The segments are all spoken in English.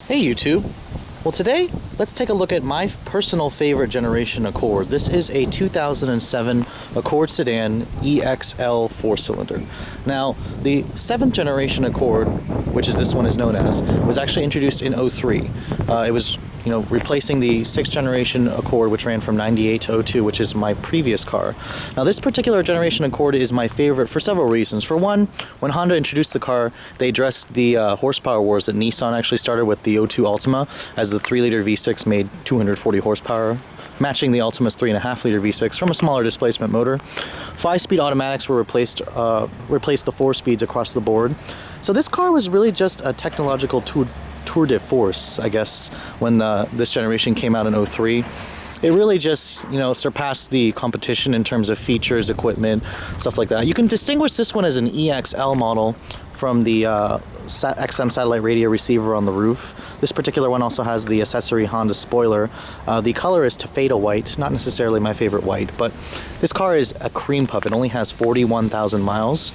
Hey YouTube! Well today, let's take a look at my personal favorite generation Accord. This is a 2007 Accord sedan EXL 4-cylinder. Now, the 7th generation Accord, which is this one is known as, was actually introduced in '03. It was replacing the 6th generation Accord, which ran from '98 to '02, which is my previous car. Now, this particular generation Accord is my favorite for several reasons. For one, when Honda introduced the car, they addressed the horsepower wars that Nissan actually started with the '02 Altima, as the 3-liter V6 made 240 horsepower, matching the Altima's 3.5-liter V6 from a smaller displacement motor. 5-speed automatics were replaced the 4-speeds across the board. So this car was really just a technological tour de force, I guess, when this generation came out in '03. It really just, surpassed the competition in terms of features, equipment, stuff like that. You can distinguish this one as an EXL model from the XM satellite radio receiver on the roof. This particular one also has the accessory Honda spoiler. The color is taffeta white, not necessarily my favorite white, but this car is a cream puff. It only has 41,000 miles.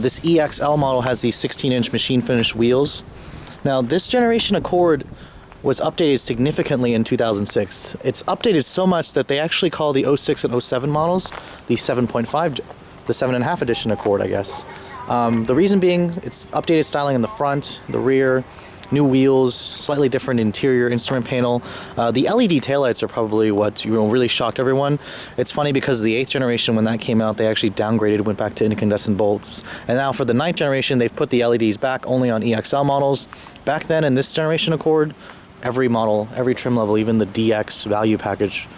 This EXL model has these 16-inch machine finished wheels. Now, this generation Accord was updated significantly in 2006. It's updated so much that they actually call the '06 and '07 models the 7.5, the 7.5 edition Accord, I guess. The reason being, it's updated styling in the front, the rear, new wheels, slightly different interior instrument panel. The LED taillights are probably what really shocked everyone. It's funny because the 8th generation, when that came out, they actually downgraded, went back to incandescent bulbs. And now for the 9th generation, they've put the LEDs back only on EXL models. Back then, in this generation Accord, every model, every trim level, even the DX value package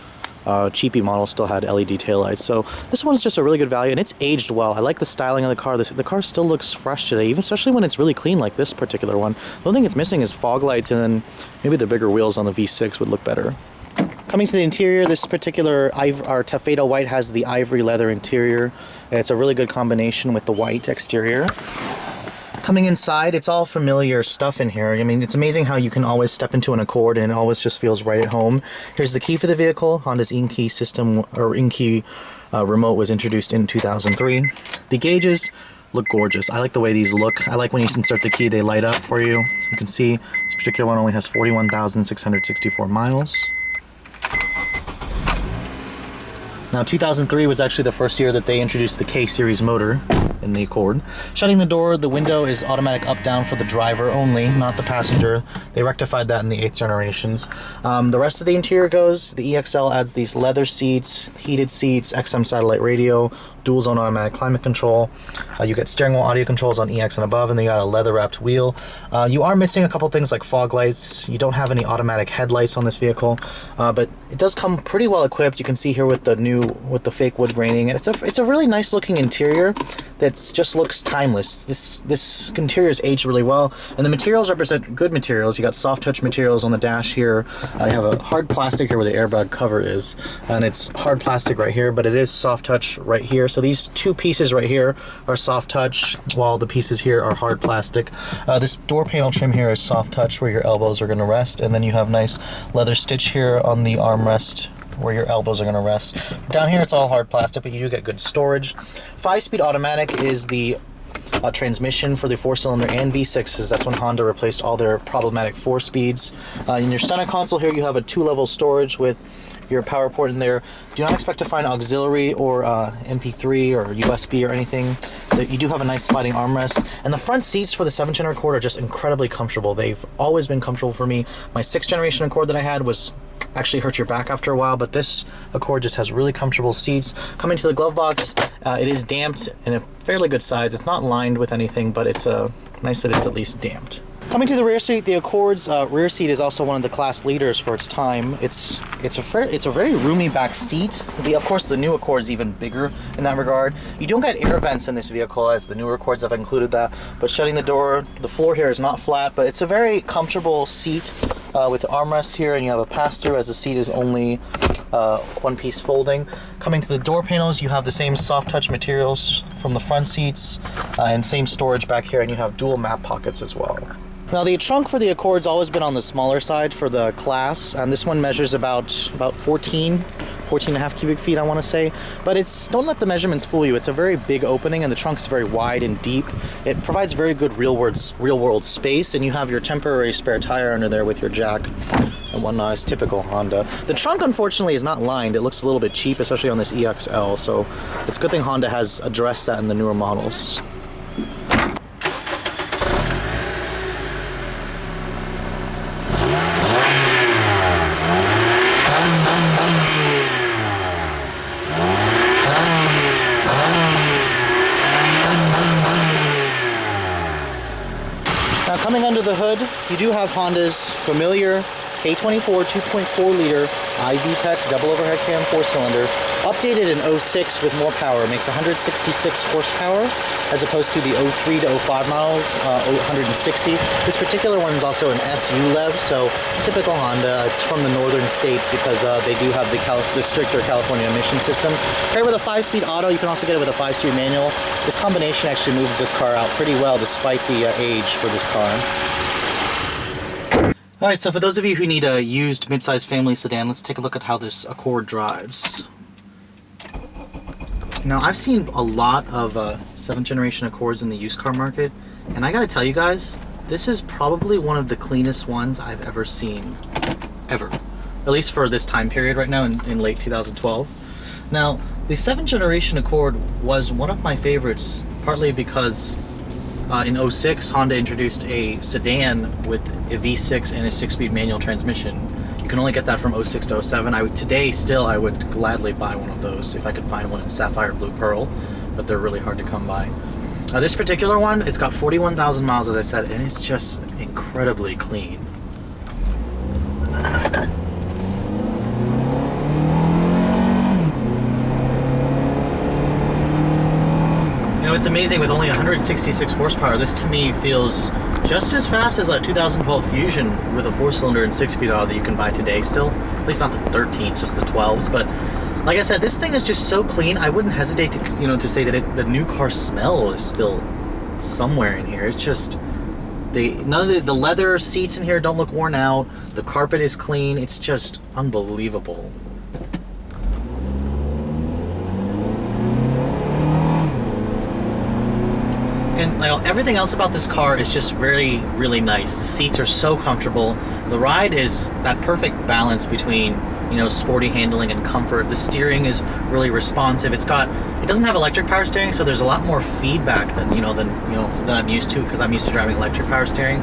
cheapy model still had LED taillights. So this one's just a really good value, and it's aged well. I like the styling of the car. The car still looks fresh today, even especially when it's really clean like this particular one. The only thing it's missing is fog lights, and then maybe the bigger wheels on the V6 would look better. Coming to the interior, this particular taffeta white has the ivory leather interior. It's a really good combination with the white exterior. Coming inside, it's all familiar stuff in here. I mean, it's amazing how you can always step into an Accord and it always just feels right at home. Here's the key for the vehicle. Honda's in-key system, or in-key remote, was introduced in 2003. The gauges look gorgeous. I like the way these look. I like when you insert the key, they light up for you. You can see this particular one only has 41,664 miles. Now, 2003 was actually the first year that they introduced the K-Series motor in the Accord. Shutting the door, the window is automatic up-down for the driver only, not the passenger. They rectified that in the 8th generations. The rest of the interior goes, the EXL adds these leather seats, heated seats, XM satellite radio, dual zone automatic climate control. You get steering wheel audio controls on EX and above, and then you got a leather wrapped wheel. You are missing a couple things like fog lights. You don't have any automatic headlights on this vehicle, but it does come pretty well equipped. You can see here with the fake wood graining, and it's a really nice looking interior that just looks timeless. This interior is aged really well, and the materials represent good materials. You got soft touch materials on the dash here. You have a hard plastic here where the airbag cover is, and it's hard plastic right here, but it is soft touch right here. So these two pieces right here are soft touch, while the pieces here are hard plastic. This door panel trim here is soft touch where your elbows are going to rest, and then you have nice leather stitch here on the armrest where your elbows are going to rest. Down here it's all hard plastic, but you do get good storage. 5-speed automatic is the transmission for the 4-cylinder and V6s. That's when Honda replaced all their problematic 4-speeds. In your center console here, you have a 2-level storage with your power port in there. Do not expect to find auxiliary or MP3 or USB or anything. You do have a nice sliding armrest, and the front seats for the 7th gen Accord are just incredibly comfortable. They've always been comfortable for me. My 6th generation Accord that I had was actually hurt your back after a while, but this Accord just has really comfortable seats. Coming to the glove box, it is damped in a fairly good size. It's not lined with anything, but it's nice that it's at least damped. Coming to the rear seat, the Accord's rear seat is also one of the class leaders for its time. It's a very roomy back seat. Of course, the new Accord is even bigger in that regard. You don't get air vents in this vehicle, as the newer Accords have included that. But shutting the door, the floor here is not flat, but it's a very comfortable seat with the armrest here, and you have a pass-through as the seat is only one-piece folding. Coming to the door panels, you have the same soft touch materials from the front seats and same storage back here, and you have dual map pockets as well. Now the trunk for the Accord's always been on the smaller side for the class, and this one measures about 14 and a half cubic feet, I want to say. But don't let the measurements fool you. It's a very big opening, and the trunk's very wide and deep. It provides very good real world space, and you have your temporary spare tire under there with your jack and whatnot. It's typical Honda. The trunk, unfortunately, is not lined. It looks a little bit cheap, especially on this EXL. So it's a good thing Honda has addressed that in the newer models. Now coming under the hood, you do have Honda's familiar K24 2.4 liter iVTEC double overhead cam 4-cylinder, updated in 06 with more power. It makes 166 horsepower as opposed to the 03 to 05 models, 160. This particular one is also an SU LEV, so typical Honda. It's from the northern states because they do have the stricter California emission system. Paired with a 5-speed auto, you can also get it with a 5-speed manual. This combination actually moves this car out pretty well despite the age for this car. Alright, so for those of you who need a used mid-size family sedan, let's take a look at how this Accord drives. Now, I've seen a lot of 7th generation Accords in the used car market, and I gotta tell you guys, this is probably one of the cleanest ones I've ever seen, ever. At least for this time period right now in late 2012. Now, the 7th generation Accord was one of my favorites, partly because in 06, Honda introduced a sedan with a V6 and a 6-speed manual transmission. You can only get that from 06 to 07. Today, I would gladly buy one of those if I could find one in Sapphire Blue Pearl, but they're really hard to come by. This particular one, it's got 41,000 miles, as I said, and it's just incredibly clean. You know, it's amazing with only 166 horsepower. This to me feels just as fast as a 2012 Fusion with a 4-cylinder and 6-speed auto that you can buy today still. At least not the 13s, just the 12s. But like I said, this thing is just so clean. I wouldn't hesitate to, to say that the new car smell is still somewhere in here. It's just none of the leather seats in here don't look worn out. The carpet is clean. It's just unbelievable. And everything else about this car is just really nice. The seats are so comfortable. The ride is that perfect balance between, sporty handling and comfort. The steering is really responsive. It doesn't have electric power steering, so there's a lot more feedback than I'm used to, because I'm used to driving electric power steering.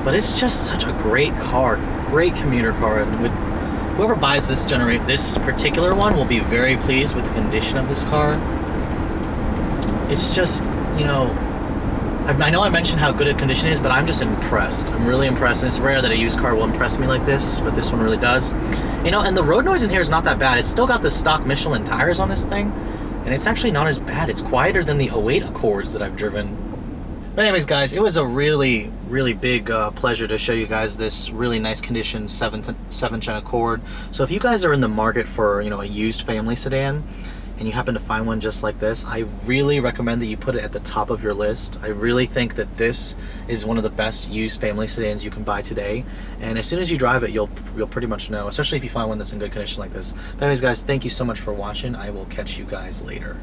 But it's just such a great car, great commuter car, and with whoever buys this particular one will be very pleased with the condition of this car. It's just, I know I mentioned how good a condition is, but I'm just impressed. I'm really impressed, and it's rare that a used car will impress me like this, but this one really does. And the road noise in here is not that bad. It's still got the stock Michelin tires on this thing, and it's actually not as bad. It's quieter than the 08 Accords that I've driven. But anyways, guys, it was a really big pleasure to show you guys this really nice condition 7th Gen Accord. So if you guys are in the market for a used family sedan, and you happen to find one just like this, I really recommend that you put it at the top of your list. I really think that this is one of the best used family sedans you can buy today, and as soon as you drive it, you'll pretty much know, especially if you find one that's in good condition like this. But anyways, guys, thank you so much for watching. I will catch you guys later.